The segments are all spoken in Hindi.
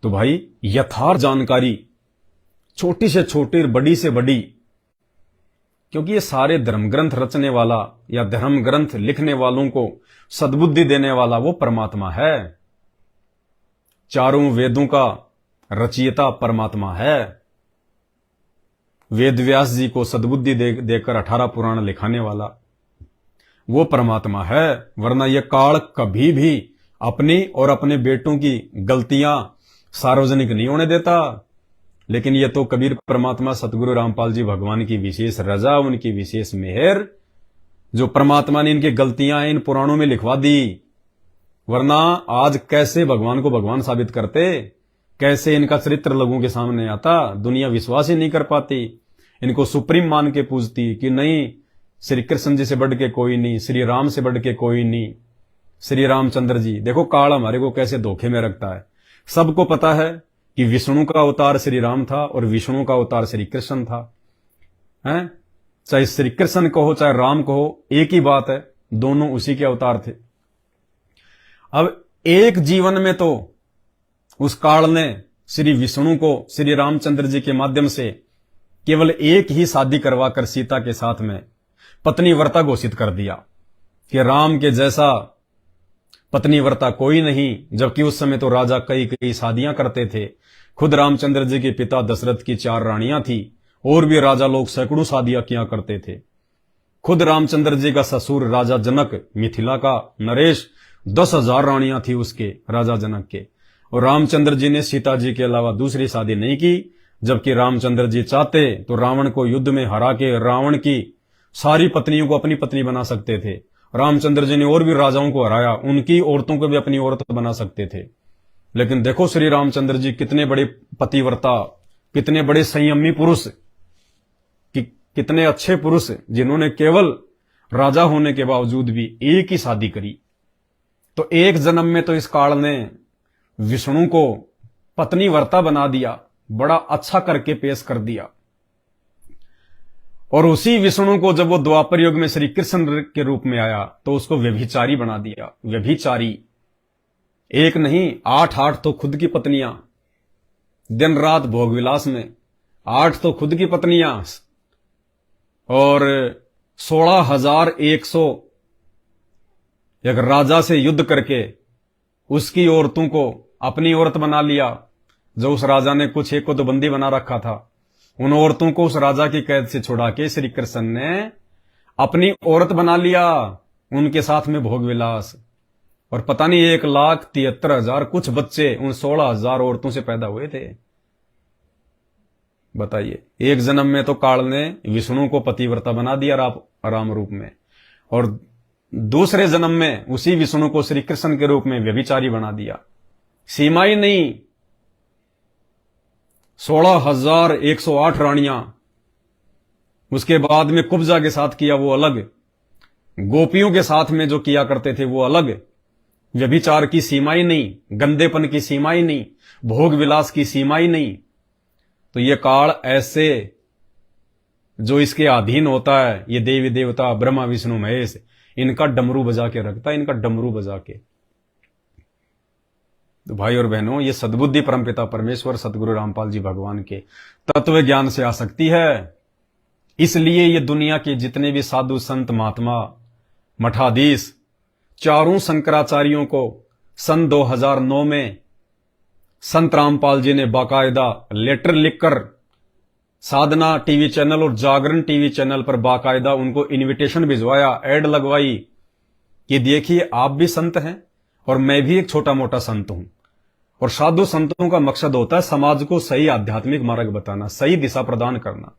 तो भाई यथार्थ जानकारी, छोटी से छोटी, बड़ी से बड़ी, क्योंकि ये सारे धर्म ग्रंथ रचने वाला या धर्म ग्रंथ लिखने वालों को सद्बुद्धि देने वाला वो परमात्मा है। चारों वेदों का रचयिता परमात्मा है। वेद व्यास जी को सद्बुद्धि देकर 18 पुराण लिखाने वाला वो परमात्मा है। वरना यह काल कभी भी अपनी और अपने बेटों की गलतियां सार्वजनिक नहीं होने देता। लेकिन यह तो कबीर परमात्मा सतगुरु रामपाल जी भगवान की विशेष रजा, उनकी विशेष मेहर, जो परमात्मा ने इनकी गलतियां इन पुराणों में लिखवा दी। वरना आज कैसे भगवान को भगवान साबित करते, कैसे इनका चरित्र लोगों के सामने आता, दुनिया विश्वास ही नहीं कर पाती। इनको सुप्रीम मान के पूजती कि नहीं, श्री कृष्ण जी से बढ़ के कोई नहीं, श्री राम से बढ़ के कोई नहीं, श्री रामचंद्र जी। देखो काल हमारे को कैसे धोखे में रखता है। सबको पता है कि विष्णु का अवतार श्री राम था और विष्णु का अवतार श्री कृष्ण था, हैं? चाहे श्री कृष्ण कहो चाहे राम कहो, एक ही बात है, दोनों उसी के अवतार थे। अब एक जीवन में तो उस काल ने श्री विष्णु को श्री रामचंद्र जी के माध्यम से केवल एक ही शादी करवाकर सीता के साथ में पत्नी व्रता घोषित कर दिया कि राम के जैसा पत्नी व्रता कोई नहीं। जबकि उस समय तो राजा कई कई शादियां करते थे। खुद रामचंद्र जी के पिता दशरथ की 4 रानियां थी, और भी राजा लोग सैकड़ों शादियां किया करते थे। खुद रामचंद्र जी का ससुर राजा जनक, मिथिला का नरेश, 10,000 रानियां थी उसके, राजा जनक के। और रामचंद्र जी ने सीता जी के अलावा दूसरी शादी नहीं की। जबकि रामचंद्र जी चाहते तो रावण को युद्ध में हरा के रावण की सारी पत्नियों को अपनी पत्नी बना सकते थे। रामचंद्र जी ने और भी राजाओं को हराया, उनकी औरतों को भी अपनी औरत बना सकते थे। लेकिन देखो श्री रामचंद्र जी कितने बड़े पतिव्रता, कितने बड़े संयमी पुरुष, कितने अच्छे पुरुष, जिन्होंने केवल राजा होने के बावजूद भी एक ही शादी करी। तो एक जन्म में तो इस काल ने विष्णु को पत्नी व्रता बना दिया, बड़ा अच्छा करके पेश कर दिया। और उसी विष्णु को जब वो द्वापर युग में श्री कृष्ण के रूप में आया तो उसको व्यभिचारी बना दिया। व्यभिचारी एक नहीं, 8 तो खुद की पत्नियां, दिन रात भोग विलास में, 8 तो खुद की पत्नियां, और 16,100 एक राजा से युद्ध करके उसकी औरतों को अपनी औरत बना लिया। जो उस राजा ने कुछ एक को तो बंदी बना रखा था, उन औरतों को उस राजा की कैद से छुड़ा के श्री कृष्ण ने अपनी औरत बना लिया, उनके साथ में भोग विलास। और पता नहीं 1,73,000 कुछ बच्चे उन 16,000 औरतों से पैदा हुए थे। बताइए, एक जन्म में तो काल ने विष्णु को पतिव्रता बना दिया राम रूप में, और दूसरे जन्म में उसी विष्णु को श्री कृष्ण के रूप में व्यभिचारी बना दिया। सीमा ही नहीं, 16,108 रानियां, उसके बाद में कुब्जा के साथ किया वो अलग, गोपियों के साथ में जो किया करते थे वो अलग। व्यभिचार की सीमा ही नहीं, गंदेपन की सीमा ही नहीं, भोग विलास की सीमा ही नहीं। तो ये काल ऐसे जो इसके अधीन होता है, ये देवी देवता ब्रह्मा विष्णु महेश, इनका डमरू बजा के रखता है, इनका डमरू बजा के। तो भाई और बहनों, ये सद्बुद्धि परमपिता परमेश्वर सतगुरु रामपाल जी भगवान के तत्व ज्ञान से आ सकती है। इसलिए ये दुनिया के जितने भी साधु संत महात्मा मठाधीश, चारों शंकराचार्यों को सन 2009 में संत रामपाल जी ने बाकायदा लेटर लिखकर साधना टीवी चैनल और जागरण टीवी चैनल पर बाकायदा उनको इनविटेशन भिजवाया, एड लगवाई कि देखिए आप भी संत हैं और मैं भी एक छोटा मोटा संत हूं। और साधु संतों का मकसद होता है समाज को सही आध्यात्मिक मार्ग बताना, सही दिशा प्रदान करना,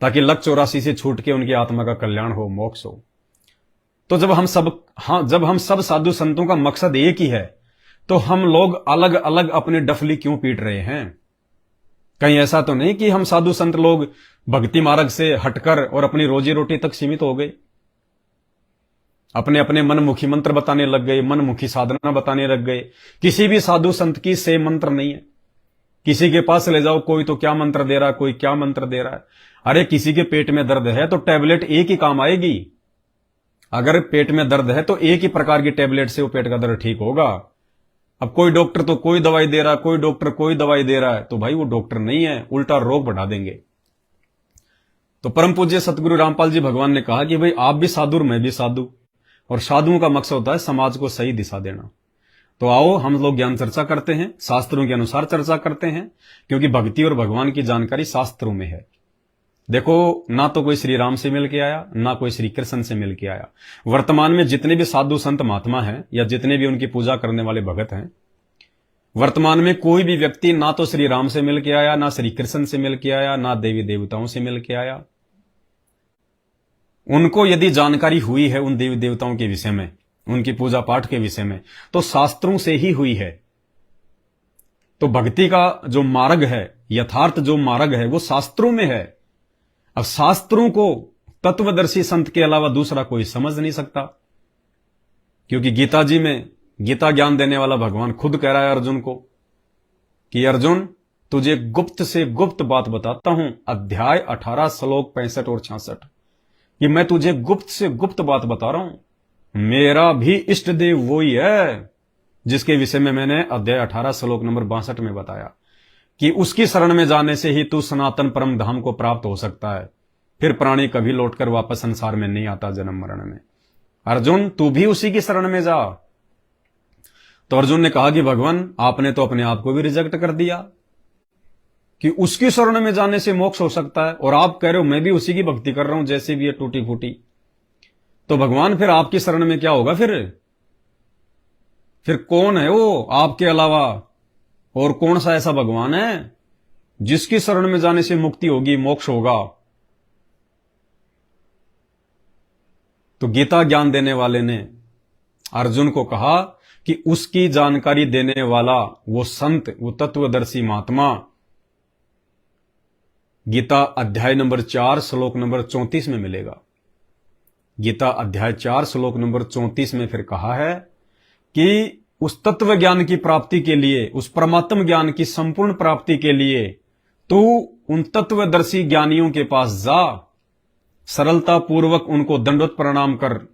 ताकि लक 84 से छूट के उनकी आत्मा का कल्याण हो, मोक्ष हो। तो जब हम सब साधु संतों का मकसद एक ही है, तो हम लोग अलग अलग अपनी डफली क्यों पीट रहे हैं? कहीं ऐसा तो नहीं कि हम साधु संत लोग भक्ति मार्ग से हटकर और अपनी रोजी रोटी तक सीमित हो गए, अपने अपने मनमुखी मंत्र बताने लग गए, मनमुखी साधना बताने लग गए। किसी भी साधु संत की सेम मंत्र नहीं है। किसी के पास ले जाओ, कोई तो क्या मंत्र दे रहा है, कोई क्या मंत्र दे रहा है। अरे किसी के पेट में दर्द है तो टैबलेट एक ही काम आएगी। अगर पेट में दर्द है तो एक ही प्रकार की टैबलेट से वो पेट का दर्द ठीक होगा। अब कोई डॉक्टर तो कोई दवाई दे रहा है, कोई डॉक्टर कोई दवाई दे रहा है, तो भाई वो डॉक्टर नहीं है, उल्टा रोग बढ़ा देंगे। तो परम पूज्य सतगुरु रामपाल जी भगवान ने कहा कि भाई आप भी साधु और मैं भी साधु, और साधुओं का मकसद होता है समाज को सही दिशा देना। तो आओ हम लोग ज्ञान चर्चा करते हैं, शास्त्रों के अनुसार चर्चा करते हैं, क्योंकि भक्ति और भगवान की जानकारी शास्त्रों में है। देखो, ना तो कोई श्री राम से मिल के आया, ना कोई श्री कृष्ण से मिल के आया। वर्तमान में जितने भी साधु संत महात्मा हैं या जितने भी उनकी पूजा करने वाले भगत हैं, वर्तमान में कोई भी व्यक्ति ना तो श्री राम से मिल के आया, ना श्री कृष्ण से मिल के आया, ना देवी देवताओं से मिल के आया। उनको यदि जानकारी हुई है उन देवी देवताओं के विषय में, उनकी पूजा पाठ के विषय में, तो शास्त्रों से ही हुई है। तो भक्ति का जो मार्ग है, यथार्थ जो मार्ग है, वो शास्त्रों में है। अब शास्त्रों को तत्वदर्शी संत के अलावा दूसरा कोई समझ नहीं सकता, क्योंकि गीता जी में गीता ज्ञान देने वाला भगवान खुद कह रहा है अर्जुन को कि अर्जुन तुझे गुप्त से गुप्त बात बताता हूं, अध्याय 18 श्लोक 65 और 66, कि मैं तुझे गुप्त से गुप्त बात बता रहा हूं। मेरा भी इष्ट देव वही है जिसके विषय में मैंने अध्याय 18 श्लोक नंबर 62 में बताया कि उसकी शरण में जाने से ही तू सनातन परम धाम को प्राप्त हो सकता है। फिर प्राणी कभी लौटकर वापस संसार में नहीं आता जन्म मरण में। अर्जुन तू भी उसी की शरण में जा। तो अर्जुन ने कहा कि भगवान आपने तो अपने आप को भी रिजेक्ट कर दिया कि उसकी शरण में जाने से मोक्ष हो सकता है, और आप कह रहे हो मैं भी उसी की भक्ति कर रहा हूं जैसे भी ये टूटी फूटी। तो भगवान फिर आपकी शरण में क्या होगा? फिर कौन है वो आपके अलावा? और कौन सा ऐसा भगवान है जिसकी शरण में जाने से मुक्ति होगी, मोक्ष होगा? तो गीता ज्ञान देने वाले ने अर्जुन को कहा कि उसकी जानकारी देने वाला वो संत, वो तत्वदर्शी महात्मा गीता अध्याय नंबर 4 श्लोक नंबर 34 में मिलेगा। गीता अध्याय 4 श्लोक नंबर 34 में फिर कहा है कि उस तत्व ज्ञान की प्राप्ति के लिए, उस परमात्म ज्ञान की संपूर्ण प्राप्ति के लिए तू उन तत्वदर्शी ज्ञानियों के पास जा, सरलता पूर्वक उनको दंडवत प्रणाम कर,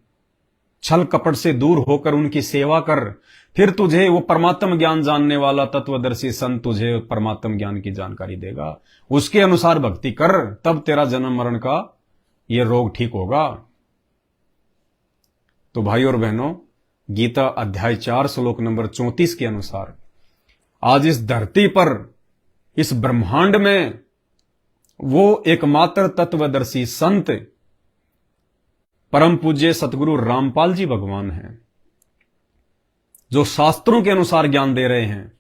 छल कपट से दूर होकर उनकी सेवा कर, फिर तुझे वो परमात्म ज्ञान जानने वाला तत्वदर्शी संत तुझे परमात्म ज्ञान की जानकारी देगा। उसके अनुसार भक्ति कर, तब तेरा जन्म मरण का ये रोग ठीक होगा। तो भाई और बहनों, गीता अध्याय 4 श्लोक नंबर 34 के अनुसार आज इस धरती पर, इस ब्रह्मांड में वो एकमात्र तत्वदर्शी संत परम पूज्य सतगुरु रामपाल जी भगवान हैं, जो शास्त्रों के अनुसार ज्ञान दे रहे हैं,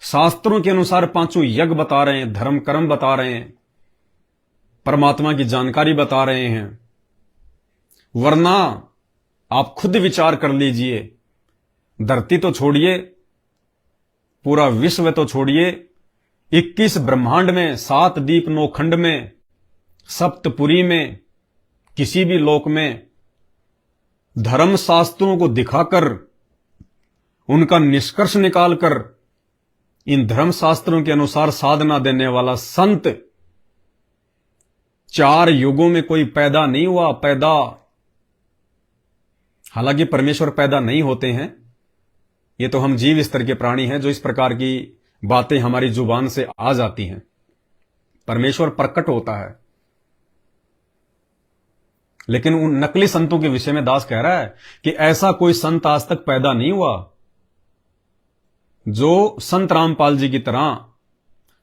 शास्त्रों के अनुसार पांचों यज्ञ बता रहे हैं, धर्म कर्म बता रहे हैं, परमात्मा की जानकारी बता रहे हैं। वरना आप खुद विचार कर लीजिए, धरती तो छोड़िए, पूरा विश्व तो छोड़िए, 21 ब्रह्मांड में, 7 दीप 9 खंड में, सप्तपुरी में, किसी भी लोक में धर्म शास्त्रों को दिखाकर, उनका निष्कर्ष निकालकर, इन धर्म शास्त्रों के अनुसार साधना देने वाला संत 4 युगों में कोई पैदा नहीं हुआ। हालांकि परमेश्वर पैदा नहीं होते हैं, ये तो हम जीव स्तर के प्राणी हैं जो इस प्रकार की बातें हमारी जुबान से आ जाती हैं। परमेश्वर प्रकट होता है, लेकिन उन नकली संतों के विषय में दास कह रहा है कि ऐसा कोई संत आज तक पैदा नहीं हुआ जो संत रामपाल जी की तरह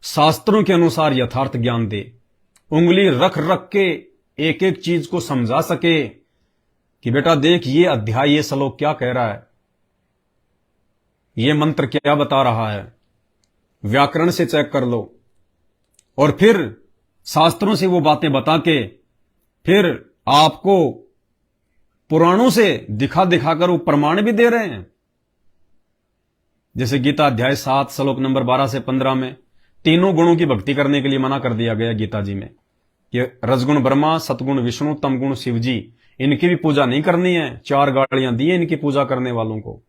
शास्त्रों के अनुसार यथार्थ ज्ञान दे, उंगली रख रख के एक एक चीज को समझा सके कि बेटा देख ये अध्याय, ये श्लोक क्या कह रहा है, ये मंत्र क्या बता रहा है, व्याकरण से चेक कर लो, और फिर शास्त्रों से वो बातें बता के फिर आपको पुराणों से दिखा दिखाकर वो प्रमाण भी दे रहे हैं। जैसे गीता अध्याय 7 श्लोक नंबर 12 से 15 में तीनों गुणों की भक्ति करने के लिए मना कर दिया गया गीता जी में। ये रजगुण ब्रह्मा, सतगुण विष्णु, तमगुण शिव जी, इनकी भी पूजा नहीं करनी है। 4 गाड़ियां दी है इनकी पूजा करने वालों को।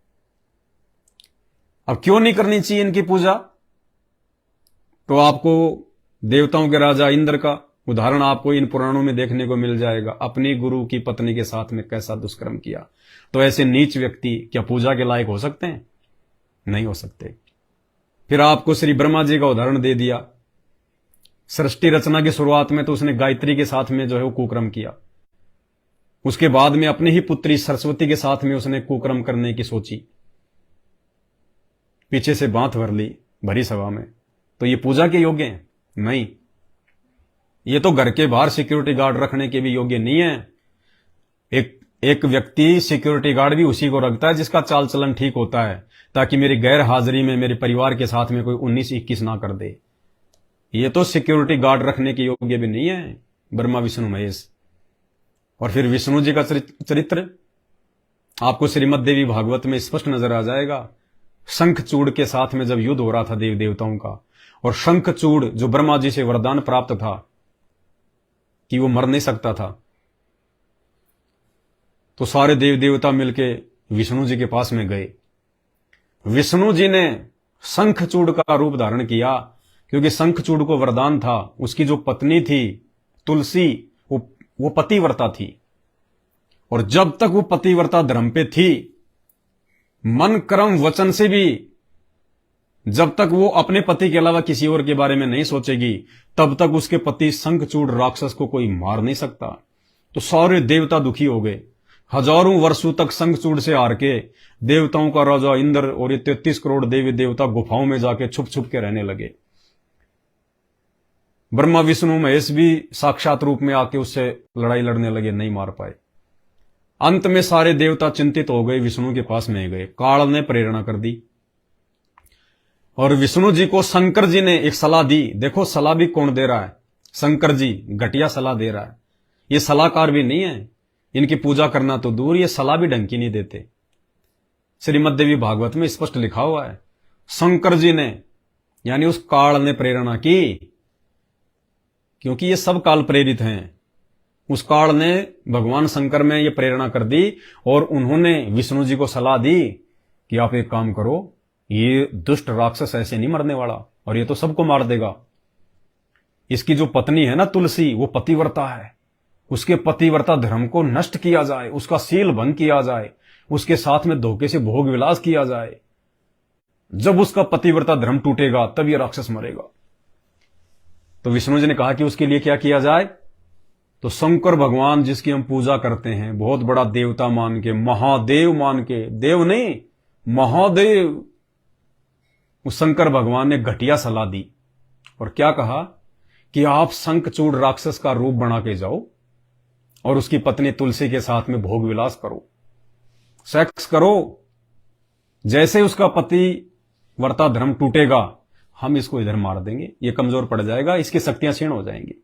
अब क्यों नहीं करनी चाहिए इनकी पूजा? तो आपको देवताओं के राजा इंद्र का उदाहरण आपको इन पुराणों में देखने को मिल जाएगा। अपनी गुरु की पत्नी के साथ में कैसा दुष्कर्म किया। तो ऐसे नीच व्यक्ति क्या पूजा के लायक हो सकते हैं? नहीं हो सकते। फिर आपको श्री ब्रह्मा जी का उदाहरण दे दिया। सृष्टि रचना की शुरुआत में तो उसने गायत्री के साथ में जो है वो कुकर्म किया। उसके बाद में अपनी ही पुत्री सरस्वती के साथ में उसने कुकर्म करने की सोची, पीछे से बांत भर ली भरी सभा में। तो ये पूजा के योग्य हैं? नहीं। ये तो घर के बाहर सिक्योरिटी गार्ड रखने के भी योग्य नहीं है। एक व्यक्ति सिक्योरिटी गार्ड भी उसी को रखता है जिसका चाल चलन ठीक होता है, ताकि मेरी गैर हाजिरी में मेरे परिवार के साथ में कोई 19-21 ना कर दे। ये तो सिक्योरिटी गार्ड रखने के योग्य भी नहीं है, ब्रह्मा विष्णु महेश। और फिर विष्णु जी का चरित्र आपको श्रीमद देवी भागवत में स्पष्ट नजर आ जाएगा। शंखचूड़ के साथ में जब युद्ध हो रहा था देव देवताओं का, और शंखचूड़ जो ब्रह्मा जी से वरदान प्राप्त था कि वो मर नहीं सकता था, तो सारे देव देवता मिलके विष्णु जी के पास में गए। विष्णु जी ने शंखचूड़ का रूप धारण किया, क्योंकि शंखचूड़ को वरदान था। उसकी जो पत्नी थी तुलसी, वो पतिव्रता थी, और जब तक वो पतिव्रता धर्म पे थी, मन कर्म वचन से भी जब तक वो अपने पति के अलावा किसी और के बारे में नहीं सोचेगी, तब तक उसके पति शंखचूड़ राक्षस को कोई मार नहीं सकता। तो सारे देवता दुखी हो गए। हजारों वर्षों तक शंखचूड़ से हार के देवताओं का राजा इंद्र और ये 33 करोड़ देवी देवता गुफाओं में जाके छुप छुप के रहने लगे। ब्रह्मा विष्णु महेश भी साक्षात रूप में आके उससे लड़ाई लड़ने लगे, नहीं मार पाए। अंत में सारे देवता चिंतित हो गए, विष्णु के पास में गए। काल ने प्रेरणा कर दी और विष्णु जी को शंकर जी ने एक सलाह दी। देखो सलाह भी कौन दे रहा है? शंकर जी घटिया सलाह दे रहा है। ये सलाहकार भी नहीं है, इनकी पूजा करना तो दूर, ये सलाह भी ढंग की नहीं देते। श्रीमद देवी भागवत में स्पष्ट लिखा हुआ है, शंकर जी ने यानी उस काल ने प्रेरणा की, क्योंकि ये सब काल प्रेरित हैं। उस काल ने भगवान शंकर में ये प्रेरणा कर दी, और उन्होंने विष्णु जी को सलाह दी कि आप एक काम करो, ये दुष्ट राक्षस ऐसे नहीं मरने वाला, और ये तो सबको मार देगा। इसकी जो पत्नी है ना तुलसी, वो पतिव्रता है, उसके पतिव्रता धर्म को नष्ट किया जाए, उसका शील भंग किया जाए, उसके साथ में धोखे से भोग विलास किया जाए। जब उसका पतिव्रता धर्म टूटेगा तब ये राक्षस मरेगा। तो विष्णु जी ने कहा कि उसके लिए क्या किया जाए? तो शंकर भगवान जिसकी हम पूजा करते हैं, बहुत बड़ा देवता मान के, महादेव मान के, देव नहीं महादेव, उस शंकर भगवान ने घटिया सलाह दी और क्या कहा कि आप शंखचूड़ राक्षस का रूप बना के जाओ और उसकी पत्नी तुलसी के साथ में भोग विलास करो, सेक्स करो। जैसे उसका पति वर्ता धर्म टूटेगा, हम इसको इधर मार देंगे, ये कमजोर पड़ जाएगा, इसकी शक्तियां क्षीण हो जाएंगी।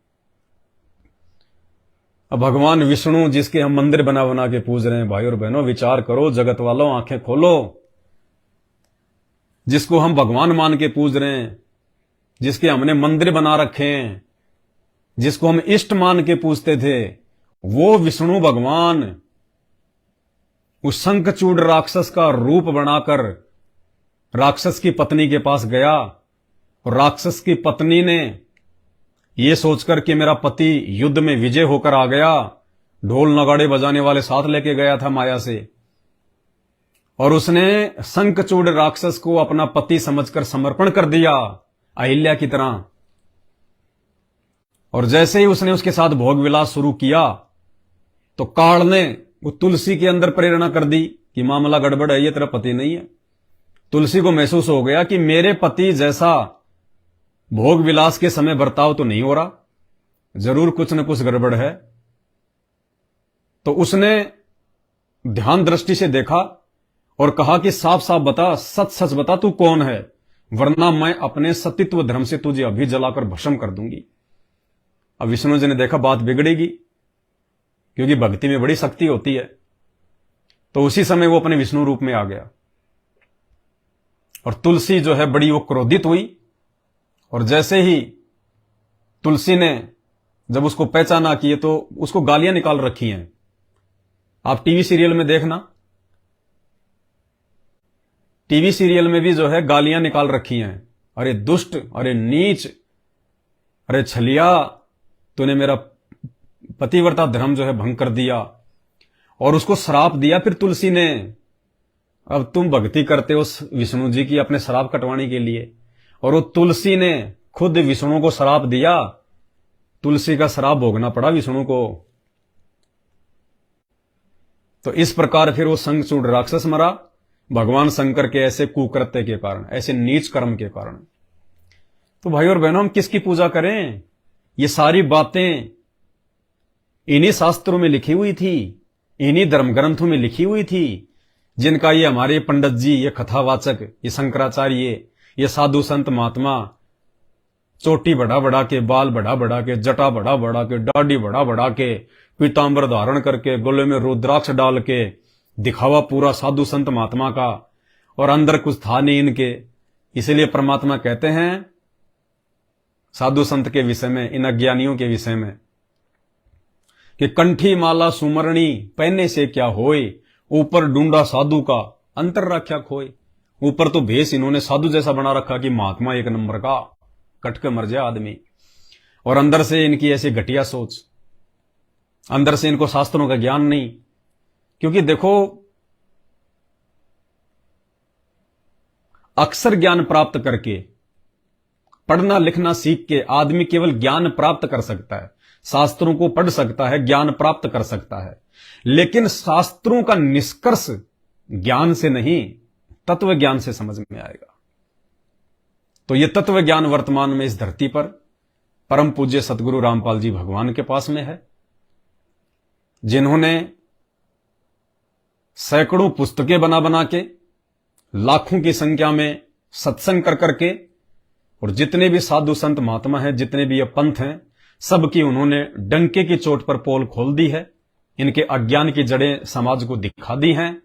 अब भगवान विष्णु जिसके हम मंदिर बना बना के पूज रहे हैं, भाई और बहनों विचार करो, जगत वालों आंखें खोलो। जिसको हम भगवान मान के पूज रहे हैं, जिसके हमने मंदिर बना रखे हैं, जिसको हम इष्ट मान के पूजते थे, वो विष्णु भगवान उस शंखचूड़ राक्षस का रूप बनाकर राक्षस की पत्नी के पास गया, और राक्षस की पत्नी ने ये सोचकर कि मेरा पति युद्ध में विजय होकर आ गया, ढोल नगाड़े बजाने वाले साथ लेके गया था माया से, और उसने शंखचूड़ राक्षस को अपना पति समझकर समर्पण कर दिया अहिल्या की तरह। और जैसे ही उसने उसके साथ भोग विलास शुरू किया, तो काल ने वो तुलसी के अंदर प्रेरणा कर दी कि मामला गड़बड़ है, ये तेरा पति नहीं है। तुलसी को महसूस हो गया कि मेरे पति जैसा भोग विलास के समय बर्ताव तो नहीं हो रहा, जरूर कुछ न कुछ गड़बड़ है। तो उसने ध्यान दृष्टि से देखा और कहा कि साफ साफ बता, सच सच बता, तू कौन है, वरना मैं अपने सतीत्व धर्म से तुझे अभी जलाकर भस्म कर दूंगी। अब विष्णु जी ने देखा बात बिगड़ेगी, क्योंकि भक्ति में बड़ी शक्ति होती है। तो उसी समय वो अपने विष्णु रूप में आ गया, और तुलसी जो है बड़ी वो क्रोधित हुई, और जैसे ही तुलसी ने जब उसको पहचाना कि ये तो उसको गालियां निकाल रखी हैं। आप टीवी सीरियल में देखना, टीवी सीरियल में भी जो है गालियां निकाल रखी हैं, अरे दुष्ट, अरे नीच, अरे छलिया, तूने मेरा पतिव्रता धर्म जो है भंग कर दिया, और उसको श्राप दिया। फिर तुलसी ने अब तुम भक्ति करते हो विष्णु जी की अपने श्राप कटवाने के लिए, और वो तुलसी ने खुद विष्णु को श्राप दिया, तुलसी का श्राप भोगना पड़ा विष्णु को। तो इस प्रकार फिर वो शंखचूड़ राक्षस मरा भगवान शंकर के ऐसे कुकृत्य के कारण, ऐसे नीच कर्म के कारण। तो भाई और बहनों, हम किसकी पूजा करें? ये सारी बातें इन्हीं शास्त्रों में लिखी हुई थी, इन्हीं धर्म ग्रंथों में लिखी हुई थी, जिनका ये हमारे पंडित जी, ये कथावाचक, ये शंकराचार्य, ये साधु संत महात्मा चोटी बढ़ा बढ़ा के, बाल बढ़ा बढ़ा के, जटा बढ़ा बढ़ा के, दाढ़ी बढ़ा बढ़ा के, पीतांबर धारण करके, गले में रुद्राक्ष डाल के दिखावा पूरा साधु संत महात्मा का, और अंदर कुछ था नहीं इनके। इसलिए परमात्मा कहते हैं साधु संत के विषय में, इन अज्ञानियों के विषय में, कि कंठी माला सुमरणी पहनने से क्या होए, ऊपर ढूंढा साधु का अंतर राख्या खोए। ऊपर तो भेष इन्होंने साधु जैसा बना रखा कि महात्मा एक नंबर का, कट के मर जाए आदमी, और अंदर से इनकी ऐसी घटिया सोच, अंदर से इनको शास्त्रों का ज्ञान नहीं। क्योंकि देखो, अक्षर ज्ञान प्राप्त करके, पढ़ना लिखना सीख के आदमी केवल ज्ञान प्राप्त कर सकता है, शास्त्रों को पढ़ सकता है, ज्ञान प्राप्त कर सकता है, लेकिन शास्त्रों का निष्कर्ष ज्ञान से नहीं, तत्व ज्ञान से समझ में आएगा। तो यह तत्व ज्ञान वर्तमान में इस धरती पर परम पूज्य सतगुरु रामपाल जी भगवान के पास में है, जिन्होंने सैकड़ों पुस्तकें बना बना के, लाखों की संख्या में सत्संग कर करके, और जितने भी साधु संत महात्मा हैं, जितने भी ये पंथ हैं, सबकी उन्होंने डंके की चोट पर पोल खोल दी है। इनके अज्ञान की जड़ें समाज को दिखा दी हैं,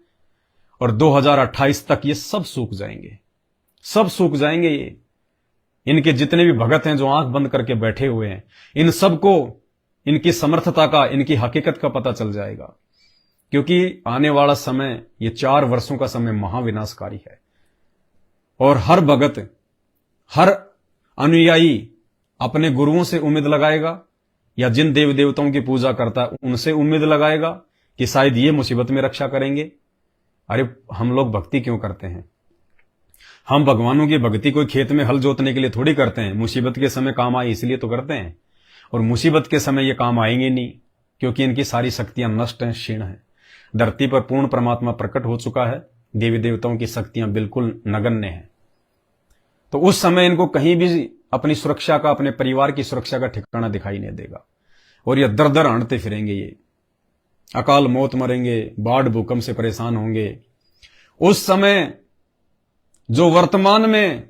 और 2028 तक ये सब सूख जाएंगे, सब सूख जाएंगे। ये इनके जितने भी भगत हैं जो आंख बंद करके बैठे हुए हैं, इन सबको इनकी समर्थता का, इनकी हकीकत का पता चल जाएगा। क्योंकि आने वाला समय, ये 4 वर्षों का समय महाविनाशकारी है, और हर भगत, हर अनुयायी अपने गुरुओं से उम्मीद लगाएगा, या जिन देव देवताओं की पूजा करता है उनसे उम्मीद लगाएगा कि शायद ये मुसीबत में रक्षा करेंगे। अरे हम लोग भक्ति क्यों करते हैं? हम भगवानों की भक्ति कोई खेत में हल जोतने के लिए थोड़ी करते हैं, मुसीबत के समय काम आए इसलिए तो करते हैं, और मुसीबत के समय ये काम आएंगे नहीं, क्योंकि इनकी सारी शक्तियां नष्ट हैं, क्षीण हैं। धरती पर पूर्ण परमात्मा प्रकट हो चुका है, देवी देवताओं की शक्तियां बिल्कुल नगण्य हैं। तो उस समय इनको कहीं भी अपनी सुरक्षा का, अपने परिवार की सुरक्षा का ठिकाना दिखाई नहीं देगा, और ये दर दर हंटते फिरेंगे, ये अकाल मौत मरेंगे, बाढ़ भूकंप से परेशान होंगे। उस समय जो वर्तमान में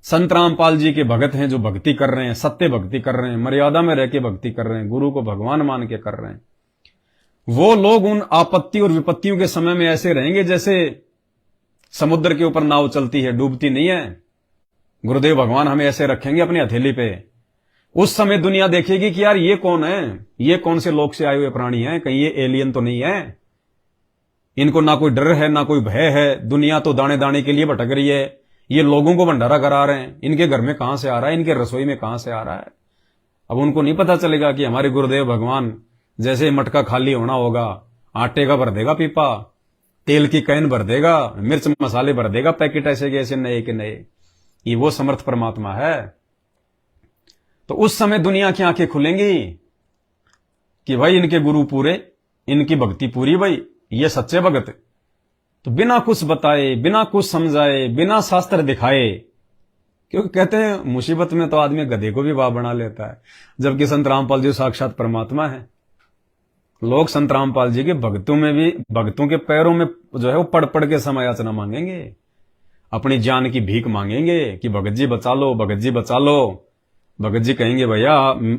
संत रामपाल जी के भगत हैं, जो भक्ति कर रहे हैं, सत्य भक्ति कर रहे हैं, मर्यादा में रह के भक्ति कर रहे हैं, गुरु को भगवान मान के कर रहे हैं, वो लोग उन आपत्ति और विपत्तियों के समय में ऐसे रहेंगे जैसे समुद्र के ऊपर नाव चलती है, डूबती नहीं है। गुरुदेव भगवान हमें ऐसे रखेंगे अपनी हथेली पे। उस समय दुनिया देखेगी कि यार ये कौन है, ये कौन से लोक से आए हुए प्राणी हैं, कहीं ये एलियन तो नहीं है। इनको ना कोई डर है, ना कोई भय है, दुनिया तो दाने दाने के लिए भटक रही है, ये लोगों को भंडारा करा रहे हैं, इनके घर में कहां से आ रहा है, इनके रसोई में कहां से आ रहा है। अब उनको नहीं पता चलेगा कि हमारे गुरुदेव भगवान जैसे मटका खाली होना होगा, आटे का भर देगा पीपा, तेल की कैन भर देगा, मिर्च मसाले भर देगा पैकेट, ऐसे के ऐसे नए के नए। ये वो समर्थ परमात्मा है। तो उस समय दुनिया की आंखें खुलेंगी कि भाई इनके गुरु पूरे, इनकी भक्ति पूरी, भाई ये सच्चे भगत। तो बिना कुछ बताए, बिना कुछ समझाए, बिना शास्त्र दिखाए, क्योंकि कहते हैं मुसीबत में तो आदमी गधे को भी बाप बना लेता है, जबकि संत रामपाल जी साक्षात परमात्मा है। लोग संत रामपाल जी के भक्तों में भी, भक्तों के पैरों में जो है वो पढ़ पढ़ के समय याचना मांगेंगे, अपनी जान की भीख मांगेंगे कि भगत जी बचा लो, भगत जी बचा लो। भगत जी कहेंगे भैया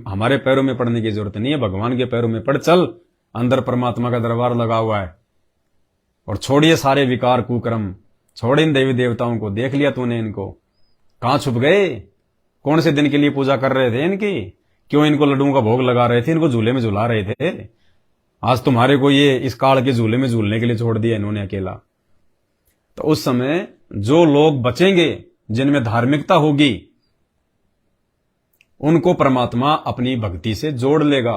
हमारे पैरों में पड़ने की जरूरत नहीं है, भगवान के पैरों में पड़ चल, अंदर परमात्मा का दरबार लगा हुआ है। और छोड़िए सारे विकार कुकर्म, छोड़ इन देवी देवताओं को। देख लिया तूने इनको, कहां छुप गए? कौन से दिन के लिए पूजा कर रहे थे इनकी? क्यों इनको लड्डुओं का भोग लगा रहे थे, इनको झूले में झुला रहे थे? आज तुम्हारे को ये इस काल के झूले में झूलने के लिए छोड़ दिया इन्होंने अकेला। तो उस समय जो लोग बचेंगे, जिनमें धार्मिकता होगी, उनको परमात्मा अपनी भक्ति से जोड़ लेगा।